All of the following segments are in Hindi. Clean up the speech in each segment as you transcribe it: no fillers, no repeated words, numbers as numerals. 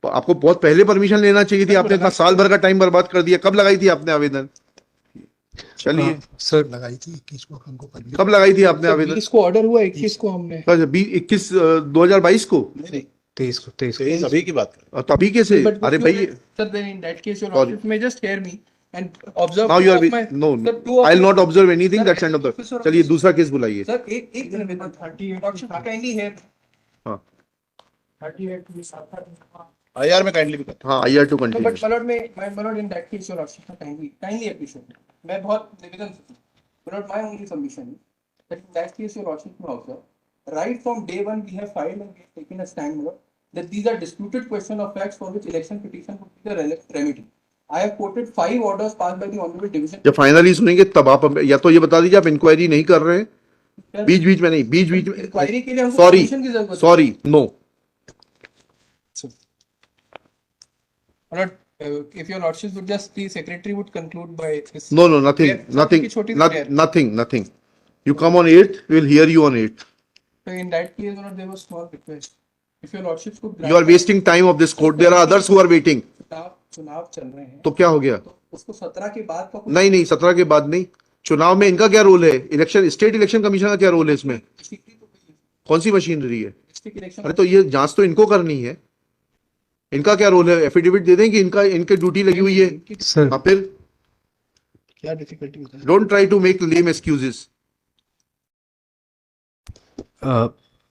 आपको बहुत पहले परमिशन लेना चाहिए थी, आपने इतना साल भर का टाइम बर्बाद कर दिया। कब लगाई थी आपने आवेदन? चलिए सर लगाई थी 21 को हमको कब लगाई थी आपने आवेदन? 20 को ऑर्डर हुआ, 21 को हमने 21 2022 को? 23 अभी की बात कर। तभी कैसे? अरे भाई sir then in that case your lordship may just hear me and observe now you are two of my no sir, two of I'll my- not observe anything Sir, that's end of the Professor- चलिए दूसरा केस बुलाइए। सर एक निवेदन 38 lordship kindly hear हाँ 38 आईआर में काइंडली भी कर। हाँ IR to no but continue। my lord में my lord in that case your lordship kindly appreciate मैं बहुत निवेदन my lord my only submission is that in that case your lordship may observe right from day one we have filed and we have taken a stand my lord that these are disputed question of facts for which election petition would be the remedy. I have quoted 5 orders passed by the honorable division. जब फाइनली सुनेंगे तब आप या तो ये बता दीजिए आप इंक्वायरी नहीं कर रहे हैं, बीच बीच में नहीं, बीच बीच में इंक्वायरी के लिए हमको सॉरी permission की जरूरत है। Sorry no My lord, if your lordship would just the secretary would conclude by this. No no nothing Prayer- nothing सबकी छोटी सी prayer। Nothing nothing you come on 8th we will hear you on 8th। So in that case, my lord, there was small request. If your lordship could grant You are wasting time of this court, there are others who are waiting। चुनाव चल रहे हैं तो क्या हो गया? तो उसको 17 के बाद का कुछ नहीं नहीं 17 के बाद नहीं, चुनाव में इनका क्या रोल है? इलेक्शन स्टेट इलेक्शन कमीशन का क्या रोल है इसमें? डिस्ट्रिक्ट तो हुई है। कौन सी मशीनरी है? डिस्ट्रिक्ट इलेक्शन अरे तो ये जांच तो इनको करनी है, इनका क्या रोल है? एफिडेविट दे दें कि इनका इनके ड्यूटी लगी हुई है। सर हाँ फिर क्या डिफिकल्टी होता है? Don't try to make lame excuses.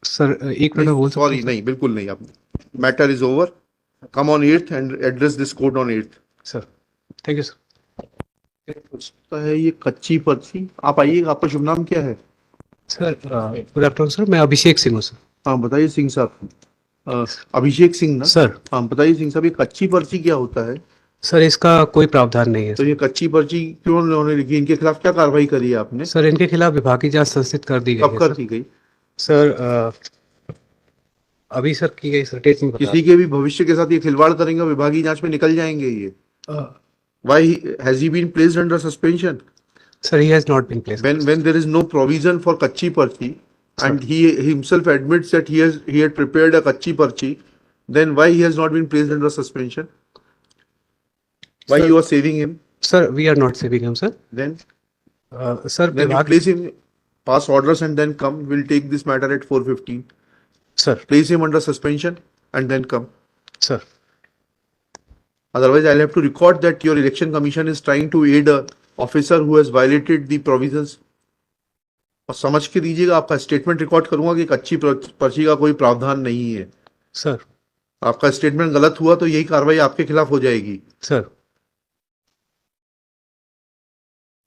Sir एक मिनट में बोल सकते सॉरी नहीं, बिल्कुल नहीं। आप matter is over, come on 8th and address this court on 8th। Sir thank you sir. तो है ये कच्ची पर्ची। आप आइएगा, आपका शुभ नाम क्या है? सर गुड आफ्टरनून सर, मैं अभिषेक सिंह हूँ सर। हाँ बताइए सिंह साहब। अभिषेक सिंह ना सर हाँ बताइए सिंह साहब, ये कच्ची पर्ची क्या होता है? सर इसका कोई प्रावधान नहीं है तो ये कच्ची पर्ची क्यों उन्होंने लिखी? इनके खिलाफ क्या कार्रवाई करी है आपने? सर। इनके खिलाफ विभागीय जांच संस्थित कर दी गई कब है कर सर। दी गई? सर अभी सर की गई सर, डेट में बता किसी के भी भविष्य के साथ ये खिलवाड़ करेंगे, विभागीय जांच में निकल जाएंगे ये। Why has he been placed under suspension? Sir he has not been placed. When there is no provision for kachi parchi and he himself admits that he had prepared a kachi parchi, then why he has not been placed under suspension? Why Sir- you are saving him? Sir we are not saving him sir. Then sir you विभाग place him, pass orders and then come. We'll take this matter at 4:15. Sir Place him under suspension and then come. Sir Otherwise, I'll have to record that your election commission is trying to aid a officer who has violated the provisions. और समझ के दीजिएगा, आपका स्टेटमेंट रिकॉर्ड करूंगा कि कच्ची पर्ची का कोई प्रावधान नहीं है। सर आपका स्टेटमेंट गलत हुआ तो यही कार्रवाई आपके खिलाफ हो जाएगी। सर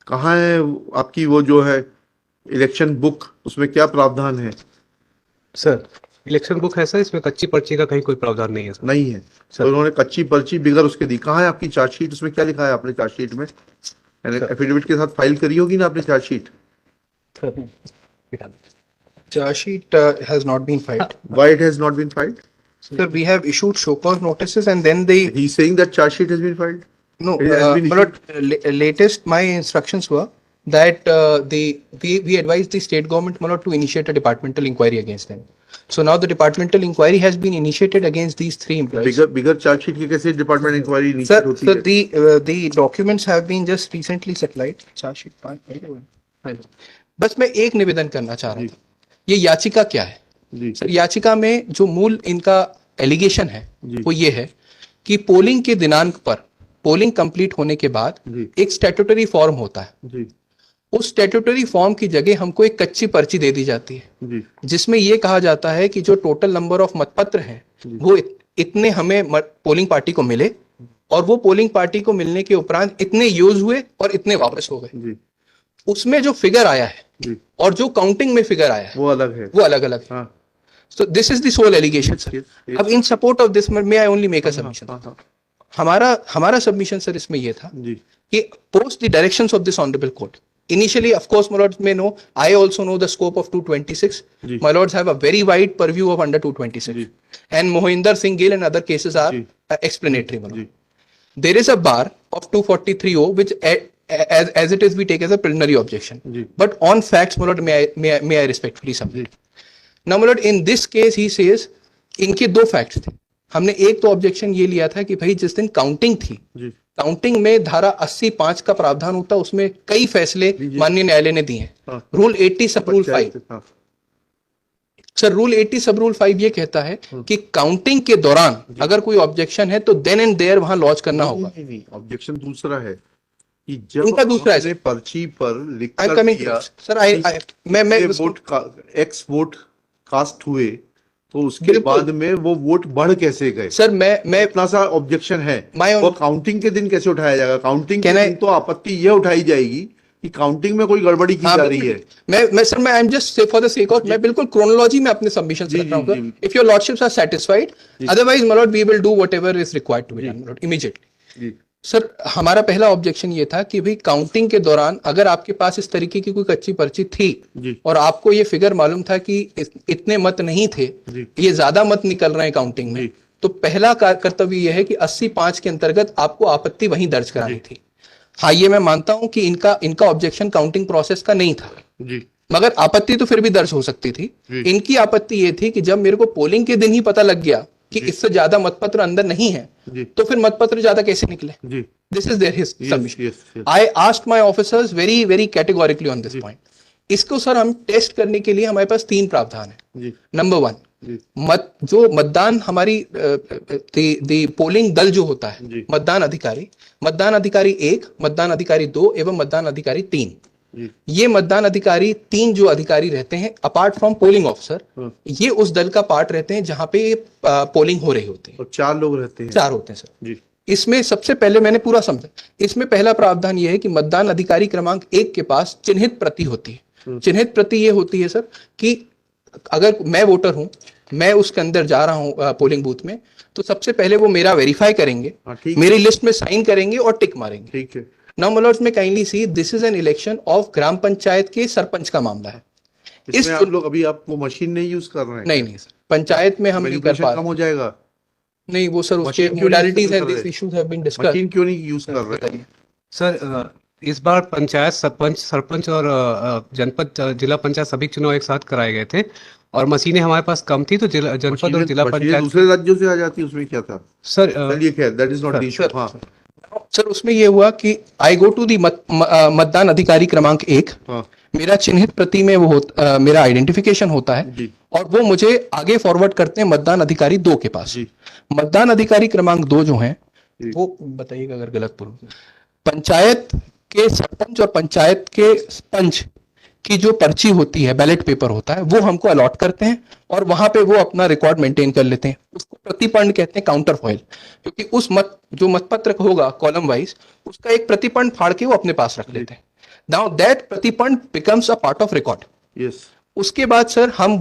कहाँ है आपकी वो जो है इलेक्शन बुक, उसमें क्या प्रावधान है? सर इलेक्शन बुक है सर, इसमें कच्ची पर्ची का कहीं कोई प्रावधान नहीं है सर। नहीं है। सर। तो उन्होंने कच्ची पर्ची बिगर उसके दी। कहाँ है आपकी चार्जशीट? उसमें क्या लिखा है आपने चार्जशीट में? एफिडेविट के साथ फाइल करी होगी ना आपने chargesheet? Charge sheet has not been filed. Why it has not been filed? Sir, we have issued show cause notices and then they He's saying that charge sheet has been filed. no. It has been My lord, latest my instructions were that we advised the state government, my lord, to initiate a departmental inquiry against them. So now the departmental inquiry has been initiated against these 3 employees. Bigger chargesheet की कैसे डिपार्टमेंट इंक्वायरी Sir, इनिशिएट होती sir, है? the documents have been just recently supplied. Charge sheet file. बस मैं एक निवेदन करना चाह रहा जी। था। ये याचिका क्या है? जी सर याचिका में जो मूल इनका एलिगेशन है जी। वो ये है कि पोलिंग के दिनांक पर पोलिंग कंप्लीट होने के बाद जी। एक स्टैट्यूटरी फॉर्म होता है। जी उस स्टैट्यूटरी फॉर्म की जगह हमको एक कच्ची पर्ची दे दी जाती है जी जिसमें ये कहा जाता है कि जो टोटल नंबर ऑफ मतपत्र हैं वो इतने हमें पोलिंग पार्टी को मिले और वो पोलिंग पार्टी को मिलने के उपरांत इतने यूज हुए और इतने वापस हो गए। जी उसमें जो फिगर आया है जी और जो काउंटिंग में फिगर आया है वो अलग है। वो अलग अलग है। हाँ So this is the sole allegation, sir. Yes, yes. अब in support of this, may I only make a submission? हाँ हाँ हमारा submission, sir, इसमें ये था जी कि post the directions of this honorable court. Initially, of course, my lords may know. I also know the scope of 226. Ji. My lords have a very wide purview of under 226. Ji. And Mohinder Singh Gill and other cases are ji. explanatory, my lord. Ji There is a bar of 243O which, as it is, we take as a preliminary objection. Ji. But on facts, my lord, may I respectfully submit. Now, my lord, in this case, he says, इनके 2 facts थे। हमने एक तो ऑब्जेक्शन ये लिया था कि भाई जिस दिन काउंटिंग थी, जी काउंटिंग में धारा 80(5) का प्रावधान होता है, उसमें कई फैसले माननीय न्यायालय ने दिए हैं। हाँ। रूल 80 सब रूल 5, हाँ सर रूल 80 सब रूल 5 ये कहता है कि काउंटिंग के दौरान अगर कोई ऑब्जेक्शन है तो देन एंड देयर वहां लॉन्च करना होगा। नहीं ऑब्जेक्शन दूसरा है कि जब उनका दूसरा है आपने पर्ची पर लिख आई एम कर कमिंग दिया सर, आई मैं वोट एक्स वोट कास्ट हुए तो उसके बिल्कुल। बाद में वो वोट बढ़ कैसे गए, सर मैं इतना सा ऑब्जेक्शन है। My own- वो काउंटिंग के दिन कैसे उठाया जाएगा? काउंटिंग के Can I- दिन तो आपत्ति ये उठाई जाएगी कि काउंटिंग में कोई गड़बड़ी की जा रही है। मैं सर मैं I am just for the sake of, मैं बिल्कुल क्रोनोलॉजी में अपने सबमिशन जी, रख रहा जी, हूं। If your lordships are satisfied, otherwise my lord we will do whatever is required to be done, my lord, immediately. जी सर हमारा पहला ऑब्जेक्शन ये था कि भाई काउंटिंग के दौरान अगर आपके पास इस तरीके की कोई कच्ची पर्ची थी जी और आपको ये फिगर मालूम था कि इतने मत नहीं थे, जी ये ज्यादा मत निकल रहे हैं काउंटिंग में, जी। तो पहला कर्तव्य यह है कि 80(5) के अंतर्गत आपको आपत्ति वहीं दर्ज करानी थी। हाँ, ये मैं मानता हूं कि इनका ऑब्जेक्शन काउंटिंग प्रोसेस का नहीं था, जी मगर आपत्ति तो फिर भी दर्ज हो सकती थी। जी। इनकी आपत्ति ये थी कि जब मेरे को पोलिंग के दिन ही पता लग गया कि इससे ज्यादा मतपत्र अंदर नहीं है, जी तो फिर मतपत्र ज्यादा कैसे निकले? जी this is their his Yes, submission. yes, yes. I asked my officers very very categorically on this point. इसको सर हम टेस्ट करने के लिए हमारे पास 3 प्रावधान है। जी नंबर 1, जी जो मतदान हमारी पोलिंग दल जो होता है, जी। मतदान अधिकारी 1, मतदान अधिकारी 2 एवं मतदान अधिकारी 3, जी ये मतदान अधिकारी 3 जो अधिकारी रहते हैं अपार्ट फ्रॉम पोलिंग ऑफिसर, हाँ। ये उस दल का पार्ट रहते हैं जहां पे पोलिंग हो रही होती है। और 4 लोग रहते हैं। 4 होते हैं सर। जी इसमें सबसे पहले मैंने पूरा समझा, इसमें पहला प्रावधान यह है कि मतदान अधिकारी क्रमांक 1 के पास चिन्हित प्रति होती है। चिन्हित प्रति ये होती है सर कि अगर मैं वोटर हूं, मैं उसके अंदर जा रहा हूं पोलिंग बूथ में, तो सबसे पहले वो मेरा वेरीफाई करेंगे, हाँ ठीक मेरी लिस्ट में साइन करेंगे और टिक मारेंगे। ठीक है। Now my lords may kindly see, this is an election of gram panchayat के सरपंच का मामला है। इसमें आप लोग अभी आप वो मशीन नहीं यूज कर रहे हैं? नहीं सर, पंचायत में हम नहीं कर Manipulation पा कम हो रहे। जाएगा? नहीं, वो सर उसके मशीन क्यों नहीं मोडालिटीज कर एंड रहे? This issues have been discussed. Machine क्यों नहीं यूज कर रहे हैं? सर इस बार पंचायत सरपंच और जनपद जिला पंचायत सभी चुनाव एक साथ कराए गए थे और मशीनें हमारे पास कम थी, तो जनपद और जिला मशीनें पंचायत दूसरे राज्यों से आ जाती है, उसमें क्या था? सर चलिए खैर, that is not the issue. Sir, हाँ सर उसमें ये हुआ कि आई गो टू दी मतदान अधिकारी क्रमांक 1, हाँ मेरा चिन्हित प्रति में वो मेरा आइडेंटिफिकेशन होता है जी और वो मुझे आगे फॉरवर्ड करते हैं मतदान अधिकारी 2 के पास। जी मतदान अधिकारी क्रमांक 2 जो हैं, जी। वो बताइएगा अगर गलत बोलूं, पंचायत के सरपंच और पंचायत के पंच की जो पर्ची होती है, बैलेट पेपर होता है, वो हमको अलॉट करते हैं और वहां पे वो अपना रिकॉर्ड मेंटेन कर लेते हैं। उसको प्रतिपंड कहते हैं, काउंटर फॉइल, क्योंकि उस जो मतपत्र होगा कॉलम वाइज, उसका एक प्रतिपंड फाड़ के वो अपने पास रख लेते हैं। नाउ दैट प्रतिपंड becomes a part of record. Yes उसके बाद सर हम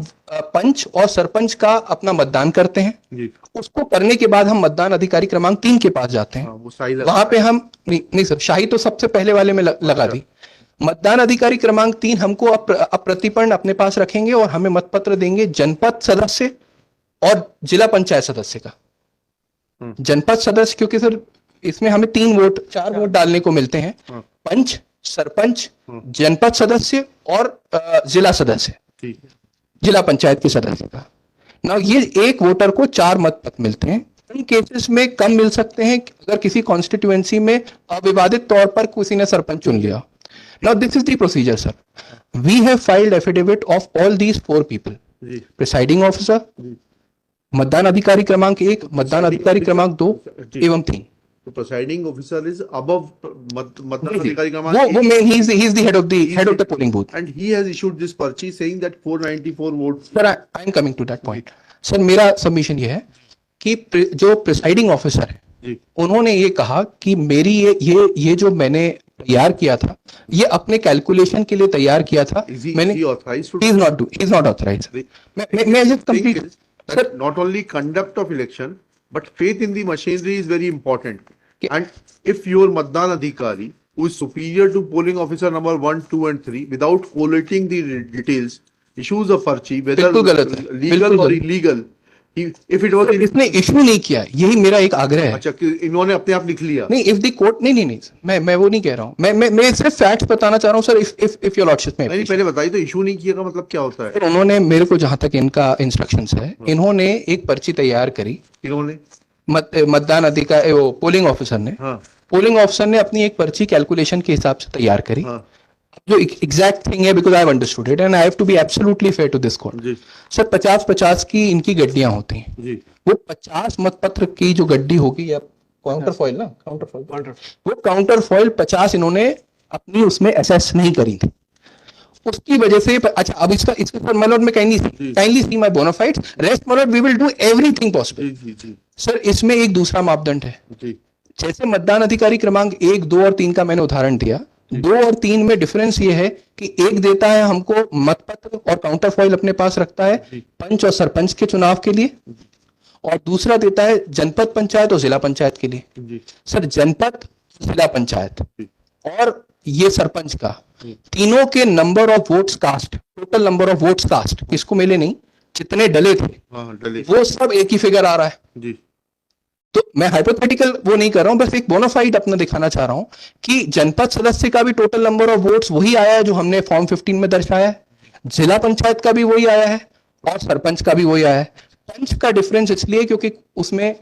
पंच और सरपंच का अपना मतदान करते हैं। जी उसको करने के बाद हम मतदान अधिकारी क्रमांक 3 के पास जाते हैं। हाँ, वो साइल वहां पे हम नहीं सर, शाही तो सबसे पहले वाले में लगा दी। मतदान अधिकारी क्रमांक 3 हमको अब प्रतिपंड अपने पास रखेंगे और हमें मतपत्र देंगे जनपद सदस्य और जिला पंचायत सदस्य का। जनपद सदस्य, क्योंकि सर इसमें हमें 4 वोट डालने को मिलते हैं, पंच, सरपंच, जनपद सदस्य और जिला सदस्य, ठीक है। जिला पंचायत के सदस्य का। ना ये एक वोटर को 4 मतपत्र मिलते हैं। इन केसेस में कम मिल सकते हैं अगर किसी कॉन्स्टिट्यूएंसी में अविवादित तौर पर किसी ने सरपंच चुन लिया। Now this is the procedure sir. We have filed affidavit of all these 4 people, जी प्रिसाइडिंग ऑफिसर, जी मतदान अधिकारी क्रमांक 1, मतदान अधिकारी क्रमांक 2 जी। एवं 3। तो प्रिसाइडिंग ऑफिसर इज अबव मतदान अधिकारी का वो he is the head of the polling booth. and he has issued this पर्ची saying that 494 votes। Sir I am coming to that point. Sir मेरा सबमिशन ये है कि जो प्रिसाइडिंग ऑफिसर है, जी उन्होंने ये कहा कि मेरी ये जो मैंने तैयार किया था, ये अपने कैलकुलेशन के लिए तैयार किया था। is he, मैंने is he authorized to he is not authorized। मैं just thing complete is that not only conduct of election but faith in the machinery is very important, and if your matdan adhikari who is superior to polling officer number 1, 2 and 3 without collating the details issues a पर्ची whether बिल्कुल गलत है, legal बिल्कुल or गलत। illegal, इफ इट वाज इसने इशू नहीं किया, यही मेरा एक आग्रह है। अच्छा कि इन्होंने अपने आप लिख लिया। नहीं, इफ द कोर्ट, नहीं, मैं वो नहीं कह रहा हूँ, मैं सिर्फ फैक्ट्स बताना चाह रहा हूँ सर। इफ योर लॉर्डशिप में नहीं पहले बताइए तो इशू नहीं किया का मतलब क्या होता है? सर, उन्होंने मेरे को जहां तक इनका इंस्ट्रक्शंस है, इन्होंने एक पर्ची तैयार करी, इन्होंने मतदान अधिकारी, वो पोलिंग ऑफिसर ने, हाँ पोलिंग ऑफिसर ने अपनी एक पर्ची कैलकुलेशन के हिसाब से तैयार करी, हाँ जो एग्जैक्ट थिंग है, because I have understood it and I have to be absolutely fair to this court. जी सर 50-50 की इनकी गड्डियां होती हैं, जी वो 50 मतपत्र की जो गड्डी होगी, या काउंटर फॉइल ना, काउंटर फॉइल, वो काउंटर फॉइल 50 इन्होंने अपनी उसमें असेस नहीं करी थी, उसकी वजह से। अच्छा, अब इसका sir my may kindly see my bona fides, rest my lord we will do everything possible. जी जी सर इसमें एक दूसरा मापदंड है, जी जैसे मतदान अधिकारी क्रमांक 1, 2 और 3 का मैंने उदाहरण दिया। 2 और 3 में डिफरेंस ये है कि एक देता है हमको मतपत्र और काउंटर फॉइल अपने पास रखता है पंच और सरपंच के चुनाव के लिए, और दूसरा देता है जनपद पंचायत और जिला पंचायत के लिए। जी सर जनपद, जिला पंचायत जी और ये सरपंच का, तीनों के number of votes cast, total number of votes cast, किसको मिले नहीं, जितने डले थे हाँ डले वो सब एक ही फिगर आ रहा है। जी तो मैं हाइपोथेटिकल वो नहीं कर रहा हूं, बस एक बोनाफाइड अपना दिखाना चाह रहा हूं कि जनपद सदस्य का भी टोटल नंबर ऑफ वोट्स वही आया है जो हमने फॉर्म 15 में दर्शाया है, जिला पंचायत का भी वही आया है और सरपंच का भी वही आया है। पंच का डिफरेंस इसलिए क्योंकि उसमें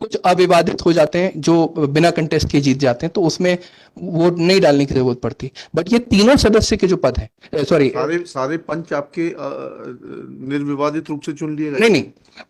कुछ अविवादित हो जाते हैं जो बिना कंटेस्ट के जीत जाते हैं, तो उसमें वोट नहीं डालने की जरूरत पड़ती। बट ये तीनों सदस्य के जो पद है, सॉरी, सारे पंच आपके निर्विवादित रूप से चुन लिए गए? नहीं,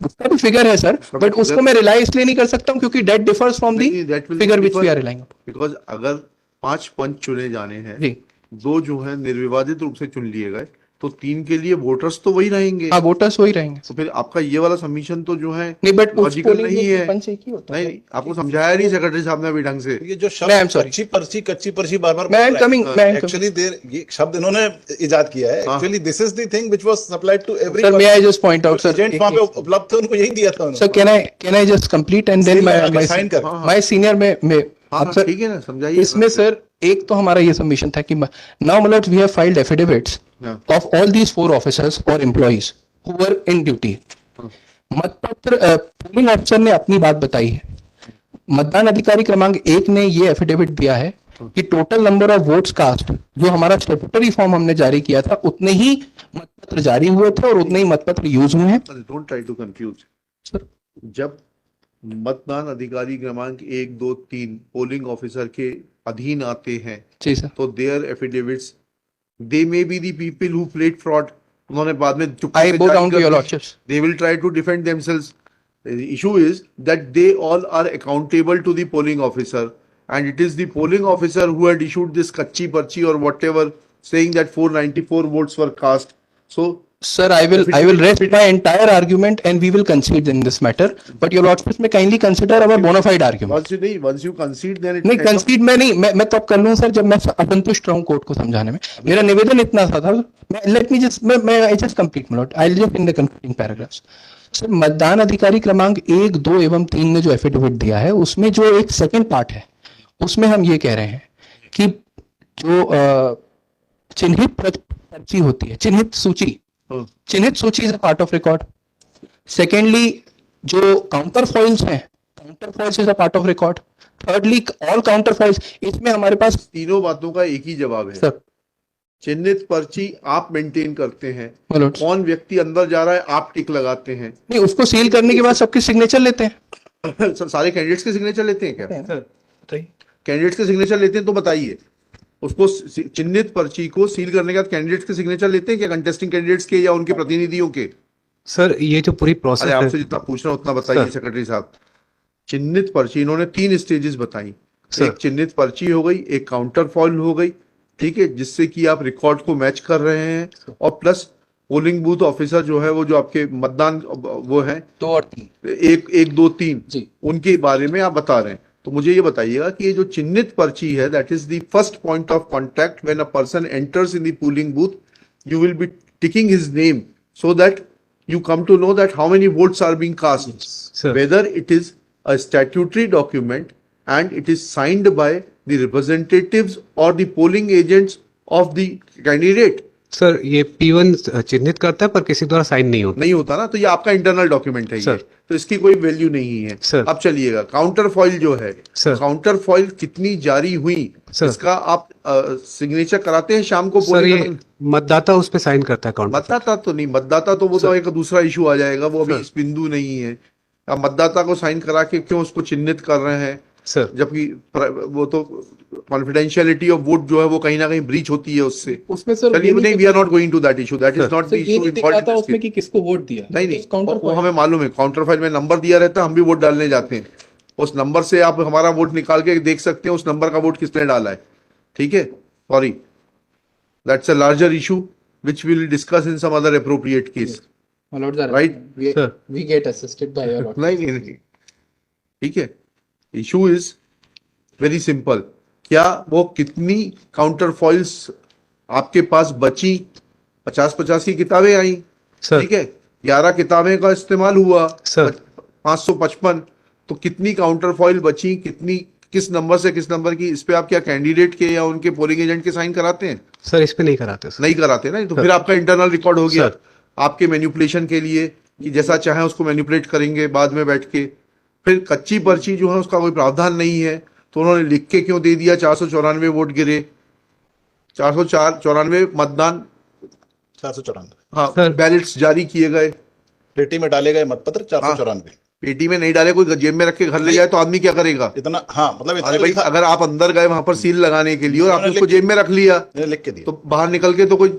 उसका भी फिगर है सर, बट उसको मैं रिलाई इसलिए नहीं कर सकता हूं क्योंकि that differs from the figure which we are relying. Because अगर 5 पंच चुने जाने हैं, जी 2 जो है निर्विवादित रूप से चुन लिए गए, तो 3 के लिए वोटर्स तो वही रहेंगे। हाँ, वोटर्स वही रहेंगे। तो फिर आपका ये वाला सबमिशन तो जो है नहीं, बट लॉजिकल नहीं है। पंच एक ही होता है। नहीं, आपको समझाया नहीं सेक्रेटरी साहब ने अभी ढंग से। ये जो मैं I'm शब्द sorry. कच्ची पर्ची बार-बार मैं I'm coming, एक्चुअली देर ये शब्द इन्होंने इजाद किया है। हाँ। Actually this is the thing which was supplied to every sir, may I just point out sir, agent वहां पे उपलब्ध थे, उनको यही दिया था sir can I just complete and then my sign कर। माय सीनियर में हाँ अब सर ठीक है ना, समझाइए इसमें सर एक तो हमारा ये सबमिशन था कि नाउ मतलब वी हैव फाइल्ड एफिडेविट्स हाँ। ऑफ ऑल दीज 4 ऑफिसर्स और employees who were in duty. मतपत्र पोलिंग ऑफिसर ने अपनी बात बताई है, मतदान अधिकारी क्रमांक 1 ने ये एफिडेविट दिया है कि total number of votes cast जो हमारा स्टेट्यूटरी फॉर्म हमने जारी किया था, उतने ही मतपत्र जारी हुए थे और उतने ही मतपत्र यूज हुए हैं। Don't try to confuse sir जब मतदान अधिकारी क्रमांक 1, 2, 3 पोलिंग ऑफिसर के अधीन आते हैं, जी सर, तो their affidavits they may be the people who played fraud. उन्होंने बाद में चुपके आई से गो जारी डाउन टू कर योर दी। Lordships. They will try to defend themselves. The issue is that they all are accountable to the polling officer, and it is the polling officer who had issued this kachi parchi or whatever, saying that 494 votes were cast. So Sir, I will rest my entire argument and we will concede in this matter. But your lordship may kindly consider our bona fide argument. once you concede, then it नहीं, concede मैं नहीं, मैं तब कर लूँ सर जब मैं असंतुष्ट रहूँ कोर्ट को समझाने में। मेरा निवेदन इतना सा था, let me just I just complete my lord. I'll just in the concluding paragraphs. Sir मतदान अधिकारी क्रमांक 1, 2 एवं 3 ने जो एफिडेविट दिया है उसमें जो एक सेकंड पार्ट है उसमें हम ये कह रहे हैं कि जो चिन्हित पर्ची होती है, चिन्हित सूची is a part of record. Secondly जो काउंटर फॉइल्स हैं, counter foils is a part of record. Thirdly all counter foils, इसमें हमारे पास तीनों बातों का एक ही जवाब है सर, चिन्हित पर्ची आप मेंटेन करते हैं, my lords, कौन व्यक्ति अंदर जा रहा है आप टिक लगाते हैं। नहीं उसको सील करने के बाद सबके सिग्नेचर लेते हैं। सर सारे कैंडिडेट्स के सिग्नेचर लेते हैं क्या? सर कैंडिडेट्स के सिग्नेचर लेते हैं तो बताइए, उसको चिन्हित पर्ची को सील करने के बाद कैंडिडेट्स के सिग्नेचर लेते हैं क्या, कंटेस्टिंग कैंडिडेट्स के या उनके प्रतिनिधियों के? सर ये जो पूरी प्रोसेस अरे है आपसे जितना पूछना उतना बताइए सेक्रेटरी साहब। चिन्हित पर्ची इन्होंने 3 स्टेजेस बताई, एक चिन्हित पर्ची हो गई, एक काउंटर फॉइल हो गई, ठीक है, जिससे कि आप रिकॉर्ड को मैच कर रहे हैं, और प्लस पोलिंग बूथ ऑफिसर जो है वो जो आपके मतदान वो है 2 और 3 1, 2, 3 जी, उनके बारे में आप बता रहे हैं। तो मुझे ये बताइएगा कि ये जो चिन्हित पर्ची है, that is the first point of contact when a person enters in the polling booth, you will be ticking his name so that you come to know that how many votes are being cast, sir. whether it is a statutory document and it is signed by the representatives or the polling agents of the candidate, sir ये P1 चिन्हित करता है पर किसी द्वारा साइन नहीं होता। नहीं होता ना, तो ये आपका इंटरनल डॉक्यूमेंट है ये, सर। तो इसकी कोई वैल्यू नहीं है। सर। अब चलिएगा काउंटर फॉइल जो है, सर। काउंटर फॉइल कितनी जारी हुई सर। इसका आप सिग्नेचर कराते हैं शाम को सर पोलिंग ये मतदाता उस पे साइन करता है काउंटर। मतदाता तो नहीं, मतदाता तो वो तो एक दूसरा इशू आ जाएगा, वो अभी सर। इस बिंदु नहीं है। अब मतदाता को साइन करा के क्यों उसको चिन्हित कर रहे हैं, सर जबकि वो तो कॉन्फिडेंशियलिटी ऑफ वोट जो है वो कहीं ना कहीं ब्रीच होती है उससे। उसमें सर चलिए नहीं, we are not going to that issue, that is not the sir ये इशू नहीं दिखा था उसमें कि किसको वोट दिया। नहीं नहीं, काउंटर वो हमें मालूम है, काउंटर फाइल में नंबर दिया रहता है, हम भी वोट डालने जाते हैं, उस नंबर से आप हमारा वोट निकाल के देख सकते हैं उस नंबर का वोट किसने डाला है। ठीक है, sorry, that's a larger issue which we will discuss in some other appropriate case. My lords are Right. Sir. we get assisted by your lord. नहीं, ठीक है, इशू इज वेरी सिंपल, क्या वो कितनी काउंटर फॉइल्स आपके पास बची, 50-50 की किताबें आई, सर। ठीक है, 11 किताबें का इस्तेमाल हुआ, सर। 555, तो कितनी काउंटर फॉइल बची, कितनी किस नंबर से किस नंबर की, इस पे आप क्या कैंडिडेट के या उनके पोलिंग एजेंट के साइन कराते हैं? सर इस पे नहीं कराते सर। नहीं कराते ना, तो सर। फिर आपका इंटरनल रिकॉर्ड हो गया सर। आपके मैनिपुलेशन के लिए, कि जैसा चाहे उसको मैनिपुलेट करेंगे बाद में बैठ के। फिर कच्ची पर्ची जो है उसका कोई प्रावधान नहीं है, तो उन्होंने लिख के क्यों दे दिया 494 वोट गिरे, 494 मतदान, 494 हाँ, सर। बैलेट्स जारी किए गए, पेटी में डाले गए मतपत्र 494। पेटी में नहीं डाले, कोई जेब में रख के घर ले जाए तो आदमी क्या करेगा? इतना, हाँ मतलब अरे इतना भाई, अगर आप अंदर गए वहां पर सील लगाने के लिए और आपने उन्होंने उसको जेब में रख लिया लिख के दिया। तो बाहर निकल के तो कोई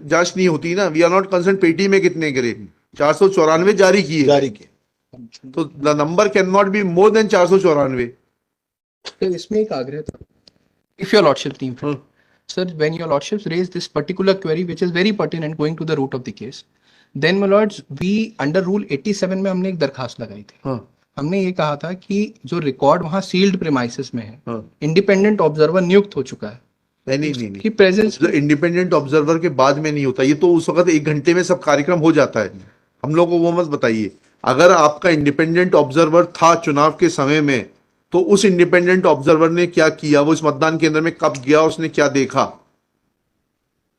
जांच नहीं होती ना। वी आर नॉट कंसर्न पेटी में कितने गिरे, 494 जारी किए, जारी किए। तो the number can not be more than 494। Sir इसमें एक आग्रह था, if your lordship team, sir, when your lordships raise this particular query which is very pertinent going to the root of the case, then my lords, we under rule 87 में हमने एक दरखास्त लगाई थी। हाँ, हमने ये कहा था कि जो रिकॉर्ड वहां सील्ड प्रेमाइसेस में है, हाँ। इंडिपेंडेंट ऑब्जर्वर नियुक्त हो चुका है नहीं, कि प्रेजेंस इंडिपेंडेंट ऑब्जर्वर के बाद में नहीं होता, ये तो उस वक्त 1 घंटे में सब कार्यक्रम हो जाता है। हम लोग को वो मत बताइए। अगर आपका इंडिपेंडेंट ऑब्जर्वर था चुनाव के समय में, तो उस इंडिपेंडेंट ऑब्जर्वर ने क्या किया, वो इस मतदान केंद्र में कब गया, उसने क्या देखा,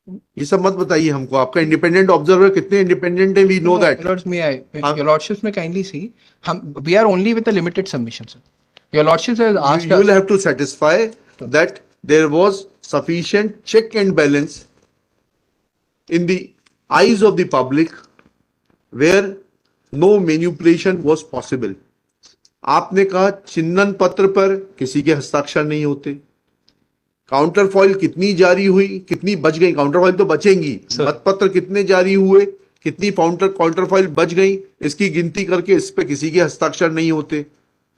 ये सब मत बताइए हमको। आपका इंडिपेंडेंट ऑब्जर्वर कितने इंडिपेंडेंट है, we know that. lords may I हाँ। your lordships may kindly see, हम we are only with a limited submission, sir. Your lordships has asked You will us, have to satisfy that there was sufficient check and balance in the eyes of the public where no manipulation was possible. आपने कहा चिन्हन पत्र पर किसी के हस्ताक्षर नहीं होते, काउंटर फॉइल कितनी जारी हुई, कितनी बच गई, काउंटर फॉइल तो बचेंगी, सर। मतपत्र कितने जारी हुए, कितनी काउंटर फॉइल बच गई, इसकी गिनती करके इस पे किसी के हस्ताक्षर नहीं होते।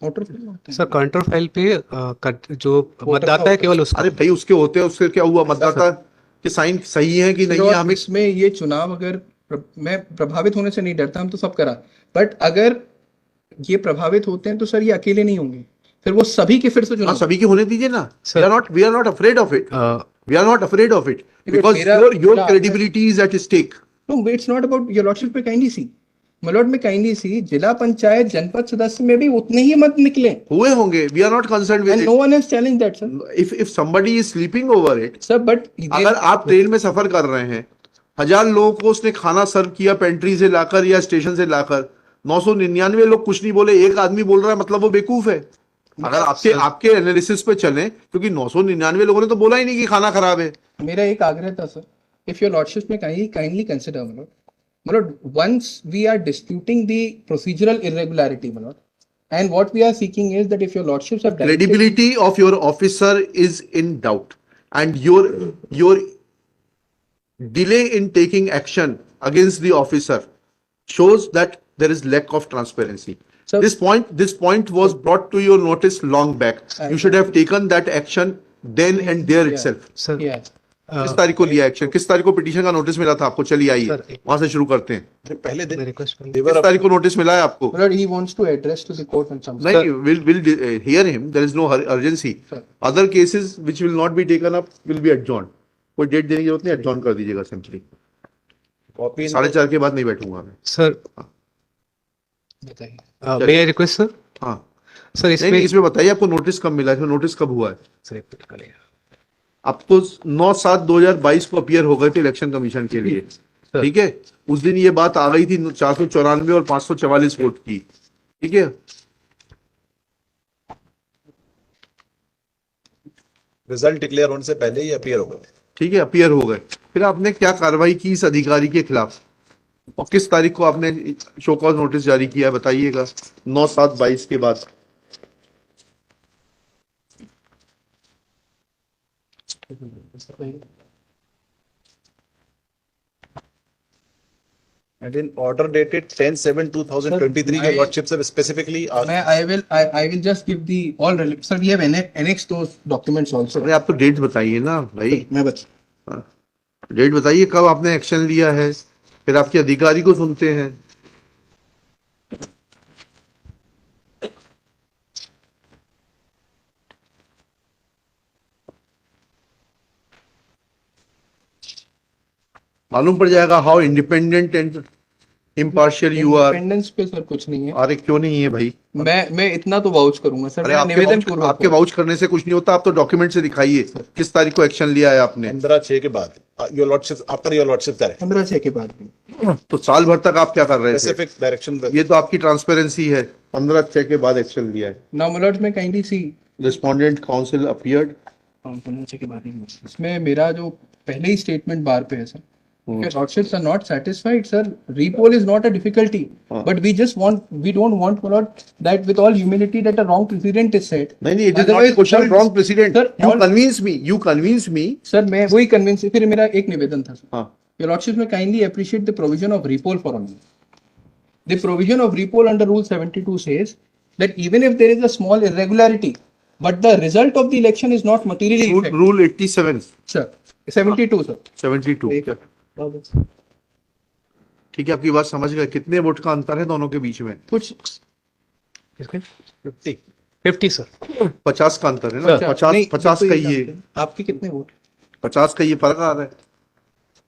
सर काउंटर फाइल पे जो मतदाता है केवल उसका। अरे भाई, उसके होते हैं, उससे क्या हुआ, मतदाता के साइन सही है कि नहीं है, हमें इसमें ये चुनाव अगर मैं प्रभावित होने से नहीं डरता, हम तो सब करा, बट अगर ये प्रभावित होते हैं तो सर ये अकेले नहीं होंगे, फिर वो सभी के फिर से हाँ, चुनाव। सभी के होने दीजिए ना। Sir. We are not afraid of it, we are not afraid of it, because your मेरा- credibility is at stake. No it's not about your lordship पे kindly see, my lord may kindly सी, जिला पंचायत जनपद सदस्य में भी उतने ही मत निकले, हुए होंगे, we are not concern and with no one has challenge that sir. It. If somebody is sleeping over it, sir but अगर आप ट्रेन में सफर कर रहे हैं, 1000 लोगों को उसने खाना सर्व किया पेंट्री से लाकर या स्टेशन से लाकर, 999 लोग कुछ नहीं बोले, एक आदमी बोल रहा है, मतलब वो बेवकूफ है। अगर आपके एनालिसिस पे चलें, क्योंकि 999 लोगों ने तो बोला ही नहीं कि खाना खराब है। मेरा एक आग्रह था सर, इफ योर लॉर्डशिप में काइंडली कंसिडर मतलब once we are disputing the procedural irregularity, my lord, and what we are seeking is that if your lordships have directed, Credibility of your officer is in doubt, and your delay in taking action against the officer shows that there is lack of transparency. Sir- This point was brought to your notice long back. You should have taken that action then and there Yeah. itself. Sir yeah, किस तारीख को लिया एक्शन, किस तारीख को पिटीशन का नोटिस मिला था आपको? चलिए आइए सर, वहां से शुरू करते हैं। पहले दिन रिक्वेस्ट किस तारीख को नोटिस मिला है आपको? my lord, he wants to address to the court on something. नहीं, we'll hear him. There is no urgency. Sir. Other cases which will not be taken up will be adjourned. कोई डेट देने की जरूरत नहीं, adjourn कर दीजिएगा सिंपली। कॉपी 4:30 के बाद नहीं बैठूंगा मैं। सर बताइए। मे आई रिक्वेस्ट सर। हाँ, सर नहीं इसमें नहीं, इसमें बताइए आपको नोटिस कब मिला है, इसमें नोटिस कब हुआ है? सर एक मिनट करिए। आपको 9/7/2022 को अपीयर हो गए थे इलेक्शन कमीशन के लिए, ठीक है। उस दिन ये बात आ गई थी 494 और 544 वोट की, ठीक है। रिजल्ट डिक्लेयर होने से पहले ही अपीयर हो गए। ठीक है, अपीयर हो गए। फिर आपने क्या कार्रवाई की इस अधिकारी के खिलाफ और किस तारीख को आपने शो कॉज नोटिस जारी किया है, बताइएगा। 9/7/22 के बाद। And in order dated 10/7/2023, Sir, your lordship have specifically asked. I will just give the all relevant. Sir, we have annexed those documents also. अरे आप तो डेट बताइए ना भाई, मैं बता डेट बताइए कब आपने एक्शन लिया है, फिर आपके अधिकारी को सुनते हैं। मालूम पड़ जाएगा how independent and impartial you are. Independence पे सर कुछ नहीं है। अरे क्यों नहीं है भाई? मैं इतना तो वाउच करूंगा सर। अरे मैं आपके निवेदन वाउच, पूर्वक आपके वाउच करने से कुछ नहीं होता। आप तो डॉक्यूमेंट से दिखाइए किस तारीख को एक्शन लिया है आपने। 15/6 के बाद your lordship after your lordship direct 15/6 के बाद भी। तो साल भर तक आप क्या कर रहे थे? Specific direction. ये तो आपकी ट्रांसपेरेंसी है। 15/6 के बाद एक्शन लिया है। नाउ माय लॉर्ड में काइंडली सी रिस्पोंडेंट काउंसिल अपीयर्ड। 15/6 के बाद ही इसमें मेरा जो पहले ही स्टेटमेंट बार पे है sir. Your lordships are not satisfied, sir. Repoll is not a difficulty, but we don't want, my lord, that with all humility that a wrong precedent is set. नहीं, it is not a Otherwise, question of sir, wrong precedent. sir, You all- convince me. Sir, मैं वही कन्विंस। फिर मेरा एक निवेदन था सर। हाँ, Your lordships may kindly appreciate the provision of repoll for me. The provision of repoll under Rule 72 says that even if there is a small irregularity, but the result of the election is not materially affected. Rule 87, Sir, 72 sir. 72। ठीक है, आपकी बात समझ गए। कितने वोट का अंतर है दोनों के बीच में? कुछ 50 सर। 50 का अंतर है ना। अच्छा, 50 नहीं, 50 तो का ये ही है। जानते हैं। आपके कितने वोट? 50 का ये फर्क आ रहा है।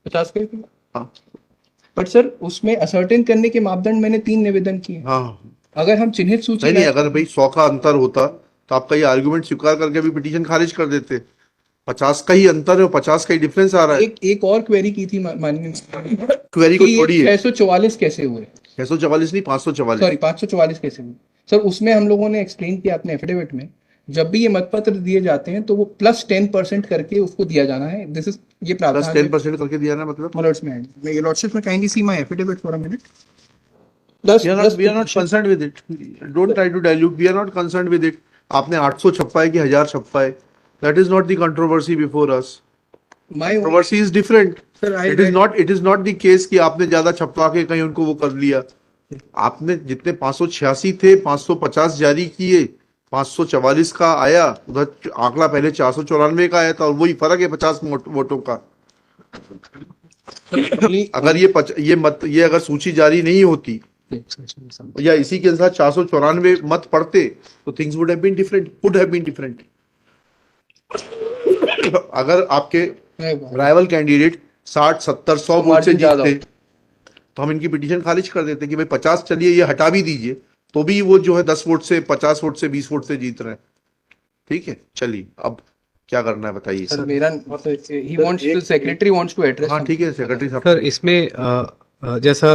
50 के? हाँ बट सर उसमें असर्टेन करने के मापदंड मैंने 3 निवेदन किए। हाँ, अगर हम चिन्हित सूची नहीं, लाए- अगर भाई 100 का अंतर होता तो आपका ये आर्गुमेंट स्वीकार करके भी पिटीशन खारिज कर देते। 50 का ही अंतर है और 50 का ही डिफरेंस आ रहा है। एक और क्वेरी की थी माननीय क्वेरी को छोड़िए। 644 कैसे हुए? 644 नहीं, 544। सॉरी 544 कैसे हुए? सर उसमें हम लोगों ने एक्सप्लेन किया अपने एफिडेविट में, जब भी ये मतपत्र दिए जाते हैं तो वो +10% करके उसको दिया जाना है। दिस इज ये प्लस प्रावधान 10% करके दिया ना, मतलब मलर्ट्स में मैं लॉर्डशिप में kindly see my affidavit for a minute. we are not concerned with it. Don't try to dilute. We are not concerned with it. आपने 800 छप्पा है कि 1000 छप्पा है, that is not the controversy before us. My Controversy is different. Sir It is not the case कि आपने ज्यादा छपवा के कहीं उनको वो कर लिया। आपने जितने 586 थे 550 जारी किए, 544 का आया, उधर आंकड़ा पहले 494 का आया था और वही फर्क है 50 वोटों का। अगर ये अगर सूची जारी नहीं होती या इसी के अनुसार 494 मत पड़ते तो things would have been different. अगर आपके राइवल कैंडिडेट 60, 70, 100 वोट से जीतते तो हम इनकी पिटीशन खारिज कर देते कि भाई 50 चलिए ये हटा भी दीजिए, तो भी वो जो है 10 वोट से, 50 वोट से, 20 वोट से जीत रहे हैं। ठीक है, चलिए अब क्या करना है बताइए। सर मेरा he wants to secretary wants to address. हाँ ठीक है सेक्रेटरी साहब। सर इसमें जैसा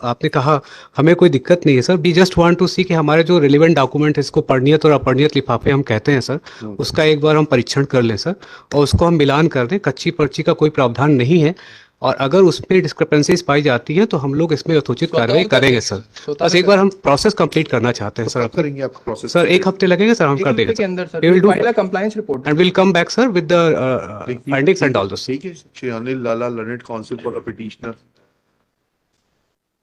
आपने कहा, हमें कोई दिक्कत नहीं है sir. We just want to see कि हमारे जो रिलेवेंट डॉक्यूमेंट है, इसको पढ़नियत और अपढ़नियत लिफाफे हम कहते हैं सर, उसका एक बार हम परीक्षण कर लें सर और उसको हम मिलान कर दें। कच्ची पर्ची का कोई प्रावधान नहीं है और अगर उसमें डिस्क्रिपेंसीज पाई जाती है तो हम लोग इसमें यथोचित कार्रवाई करेंगे सर। बस एक बार हम प्रोसेस कंप्लीट करना चाहते हैं सर। कब करेंगे आपका प्रोसेस? सर 1 हफ्ते लगेंगे सर, हम कर देंगे के अंदर sir We will do file compliance report. And will come back sir with the findings and all this. ठीक है। श्री अनिल लाला, लर्नेड काउंसिल फॉर पिटिशनर,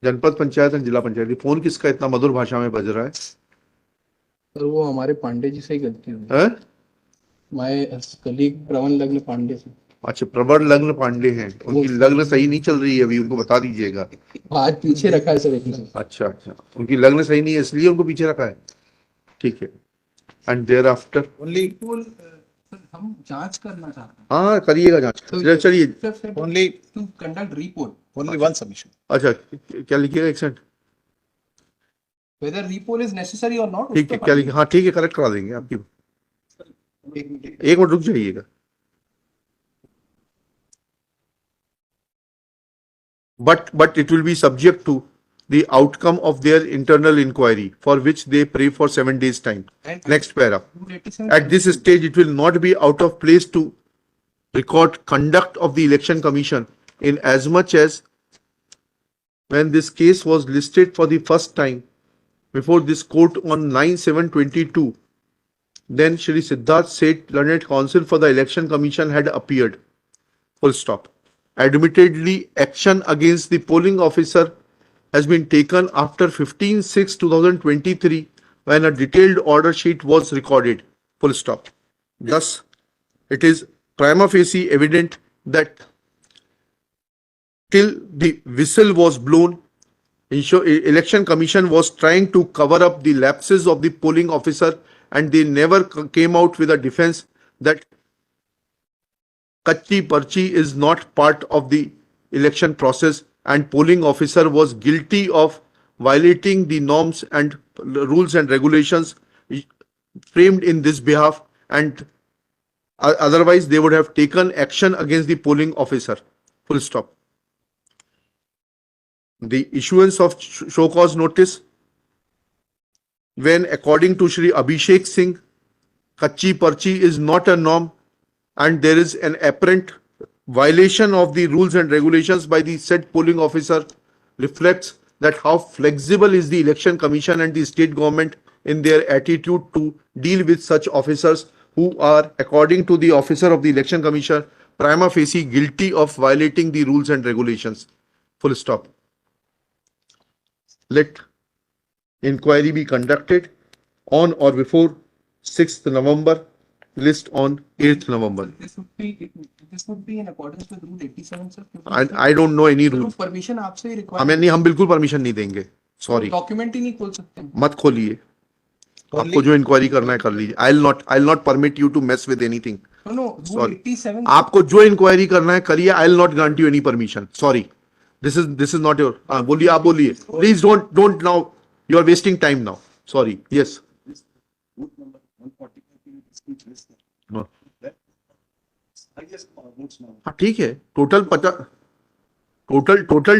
जनपद पंचायत एंड जिला पंचायत। फोन किसका इतना मधुर भाषा में बज रहा है? सर वो हमारे पांडे जी से ही गलती हुई। हैं? माय कलीग प्रवन लग्न पांडे से। अच्छा, प्रबल लग्न पांडे हैं, उनकी लग्न सही नहीं चल रही है अभी, उनको बता दीजिएगा। आज पीछे रखा है सर एक ने। अच्छा अच्छा, उनकी लग्न सही नहीं है इसलिए उनको पीछे रखा है। ठीक है। एंड देयर आफ्टर ओनली हम जांच करना चाहते हैं। हाँ करिएगा जांच। चलिए only to conduct report only one submission. अच्छा, क्या लिखिएगा accent? whether repoll is necessary or not। ठीक है, क्या लिखिए? हाँ ठीक है, करेक्ट करा देंगे आपकी। एक मिनट रुक जाइएगा। but it will be subject to the outcome of their internal inquiry, for which they pray for 7 days time. Next para. Rule 87 At this stage, it will not be out of place to record conduct of the election commission in as much as when this case was listed for the first time before this court on 9/7/22, then Shri Siddharth Seth, learned counsel for the election commission, had appeared. Full stop. Admittedly, action against the polling officer has been taken after 15/6/2023 when a detailed order sheet was recorded. Full stop. Thus, it is prima facie evident that till the whistle was blown, election commission was trying to cover up the lapses of the polling officer, and they never came out with a defense that Kachi Parchi is not part of the election process and polling officer was guilty of violating the norms and rules and regulations framed in this behalf, and otherwise they would have taken action against the polling officer. Full stop. The issuance of show cause notice, when according to Shri Abhishek Singh, Kachi Parchi is not a norm and there is an apparent violation of the rules and regulations by the said polling officer, reflects that how flexible is the election commission and the state government in their attitude to deal with such officers who are, according to the officer of the election commission, prima facie guilty of violating the rules and regulations. Full stop. Let inquiry be conducted on or before 6th November, list on 8th November. This would be in accordance with Rule 87, sir. I don't know any rule. Permission आपसे ही रिक्वायर हमें नहीं, हम बिल्कुल परमिशन नहीं देंगे. सॉरी, डॉक्यूमेंट ही नहीं खोल सकते. मत खोलिए. आपको जो इंक्वायरी करना है कर लीजिए. I'll not permit you to mess with anything. No, Rule Sorry. 87. आपको जो इंक्वायरी करना है करिए. I'll not grant you any permission. Sorry. This is not your. बोलिए, आप बोलिए. Please don't now. You are wasting time now. Sorry. Yes. हाँ ठीक है. टोटल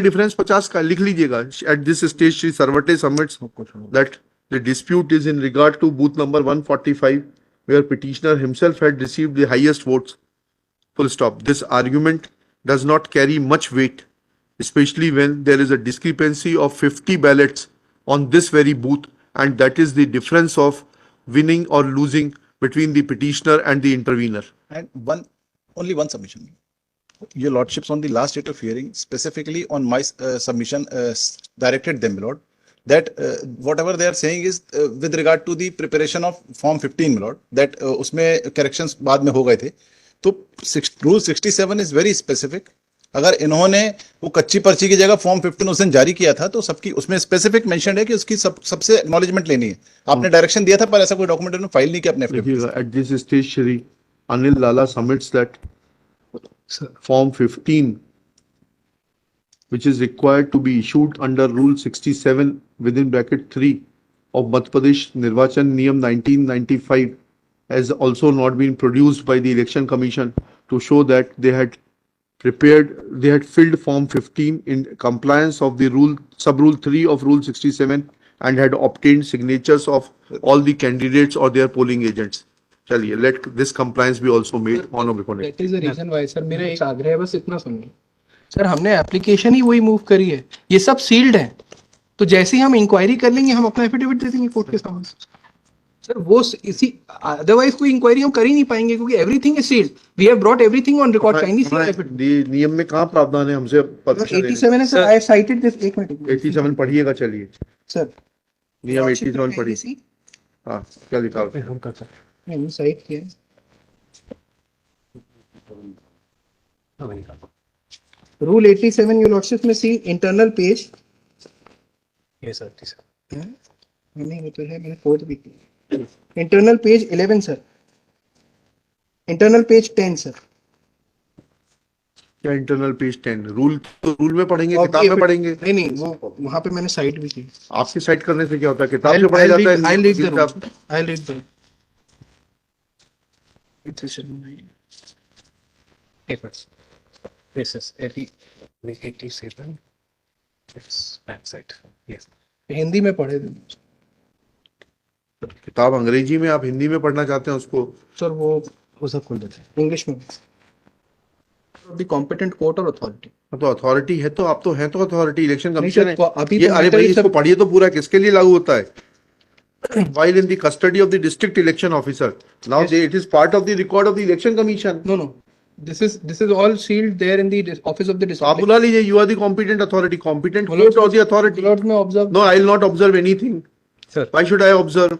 डिफरेंस 50 का लिख लीजिएगा. At this stage, Shri Sarvate submits that the dispute is in regard to booth number 145, where petitioner himself had received the highest votes. Full stop. This argument does not carry much weight, especially when there is a discrepancy of 50 ballots on this very booth, and that is the difference of winning or losing between the petitioner and the intervener. And only one submission. Your lordships, on the last date of hearing, specifically on my submission, directed them, Lord, that whatever they are saying is with regard to the preparation of Form 15, Lord, that उसमें corrections बाद में हो गए थे. तो Rule 67 is very specific. अगर इन्होंने वो कच्ची पर्ची की जगह फॉर्म 15 उस दिन जारी किया था तो सबकी उसमें स्पेसिफिक मेंशन है कि उसकी सबसे एक्नॉलेजमेंट लेनी है. आपने डायरेक्शन दिया था पर ऐसा कोई डॉक्यूमेंट उन्होंने फाइल नहीं किया अपने affidavit. At this stage, Shri Anil Lala submits that Form 15, which is required to be issued under Rule 67 within bracket 3 of Madhya Pradesh Nirvachan Niyam 1995, has also not been produced by the Election Commission to show that they had filled Form 15 in compliance of the sub-rule 3 of Rule 67 and had obtained signatures of all the candidates or their polling agents. चलिए, let this compliance be also made on or before next. That is the reason why, sir. मेरा एक आग्रह है, बस इतना सुनिए. सर, हमने एप्लीकेशन ही वही मूव करी है. ये सब सील्ड है. तो जैसे ही हम इंक्वायरी कर लेंगे, हम अपना एफिडेविट दे देंगे कोर्ट के सामने. सर, वो इसी अदरवाइज कोई इंक्वायरी हम कर ही नहीं पाएंगे क्योंकि everything is sealed. We have brought everything on record. Kindly see affidavit. नियम में कहाँ प्रावधान है हमसे परमिशन देने? 87 है sir. I have cited this. एक मिनट. 87 पढ़िएगा. चलिए, सर, नियम 87 पढ़िए. हाँ, क्या लिखा है? हम कर सकते नहीं साइट किया है. Rule 87, your lordship में see internal page. Yes, sir. नहीं, वो तो है, मैंने फोर्थ भी किया. Internal page 11, sir. Internal page 10, sir. क्या इंटरनल पेज 10? रूल में पढ़ेंगे, किताब में पढ़ेंगे? नहीं, वो वहाँ पे मैंने साइट भी की. आपकी साइट करने से क्या होता है? किताब से पढ़ा जाता है. I'll read the rules. I'll read the. papers. This is 87. It's back side. Yes. Hindi में पढ़े थे किताब अंग्रेजी में, आप हिंदी में पढ़ना चाहते हैं उसको? सर, वो सब खोल देते हैं। इंग्लिश में द कॉम्पिटेंट कोर्ट और अथॉरिटी। तो अथॉरिटी है, तो आप तो हैं, तो अथॉरिटी इलेक्शन नहीं कमीशन है सर, अभी ये। तो अरे matter भाई is इसको सब- पढ़िए तो पूरा, किसके लिए लागू होता है? While in the custody of the district election officer, now it is part of the record of the election commission. No. This is all sealed there in the office of the तो आप district. बुला लीजिए, you are the competent authority, competent Well, court or the authority. Lord में observe. No, I will not observe anything. Sir. Why should I observe?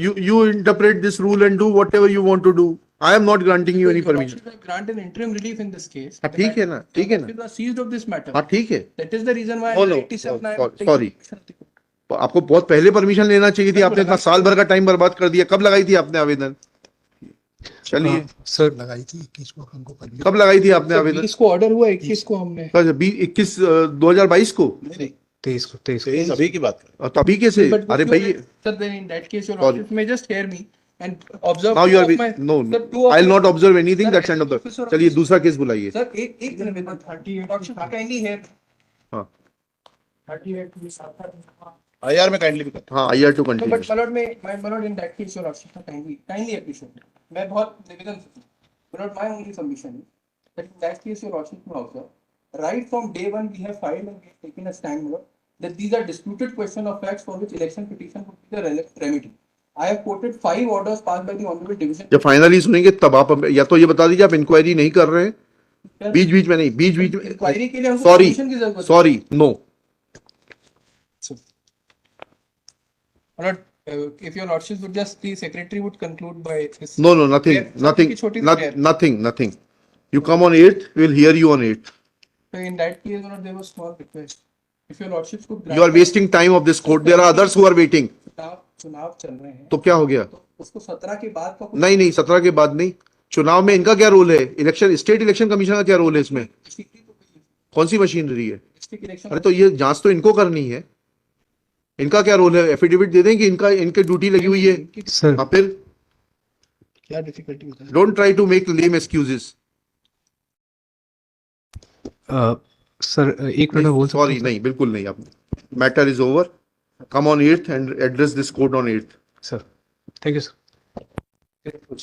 You interpret this rule and do whatever you want to do. I am not granting you any permission. Grant an interim relief in this case. हाँ, ठीक है ना, ठीक है ना। Offices are seized of this matter. हाँ ठीक है। That is the reason why Oh, no. 87 I am Sorry, taking sorry. action of the court. तो आपको बहुत पहले परमिशन लेना चाहिए थी, आपने इतना साल भर का टाइम बर्बाद कर दिया। कब लगाई थी आपने आवेदन? चलिए, सर लगाई थी 21 को हमको परमिशन। कब लगाई थी आपने आवेदन? 20 को ऑर्डर हुआ, 21 को हमने 21 2022 को? नहीं 23 तेईस अभी की बात कर। और तभी कैसे? But अरे you- भाई, sir, then in that case your Sorry. office may just hear me and observe now you are two of my- no, sir, two of I will my- not observe anything Sir, that's end of the. officer of- चलिए दूसरा केस बुलाइए। Sir, एक निवेदन 38 kindly hear. हाँ 38 IR में काइंडली भी कर। हाँ, IR to No, but continue। my lord, my lord, in that case, your lordship kindly appreciate. मैं बहुत निवेदन, my lord, my only submission is that in that case, your lordship may observe, right from day one, we have filed and we have taken a stand, my lord, that these are disputed question of facts for which election petition would be the remedy. I have quoted 5 orders passed by the honorable division. जब फाइनली सुनेंगे तब आप या तो ये बता दीजिए आप इंक्वायरी नहीं कर रहे हैं, बीच बीच में नहीं, बीच बीच में। Inquiry के लिए हमको सॉरी, permission की जरूरत है। Sorry, no. My lord, if your lordship would just, the secretary would conclude by this. No, no, nothing, Prayer. nothing, सबकी छोटी सी not, prayer. nothing, nothing. You come on 8th, we will hear you on 8th. So in that case, my lord, there was small request. If your lordship could grant. You are wasting time of this court. There are others who are waiting. चुनाव चल रहे हैं तो क्या हो गया? तो उसको 17 के बाद का कुछ नहीं नहीं, 17 के बाद नहीं। चुनाव में इनका क्या रोल है? इलेक्शन, स्टेट इलेक्शन कमीशन का क्या रोल है इसमें? डिस्ट्रिक्ट तो कोई है। कौन सी मशीनरी है? डिस्ट्रिक्ट इलेक्शन अरे तो ये जांच तो इनको करनी है। इनका क्या रोल है? एफिडेविट दे दें कि इनका, इनके ड्यूटी लगी हुई है। सर हाँ, फिर क्या डिफिकल्टी होता है? Don't try to make lame excuses. Sir एक मिनट में बोल सकता सॉरी, हूँ? नहीं, बिल्कुल नहीं। आप matter is over. Come on 8th and address this court on 8th। Sir thank you sir.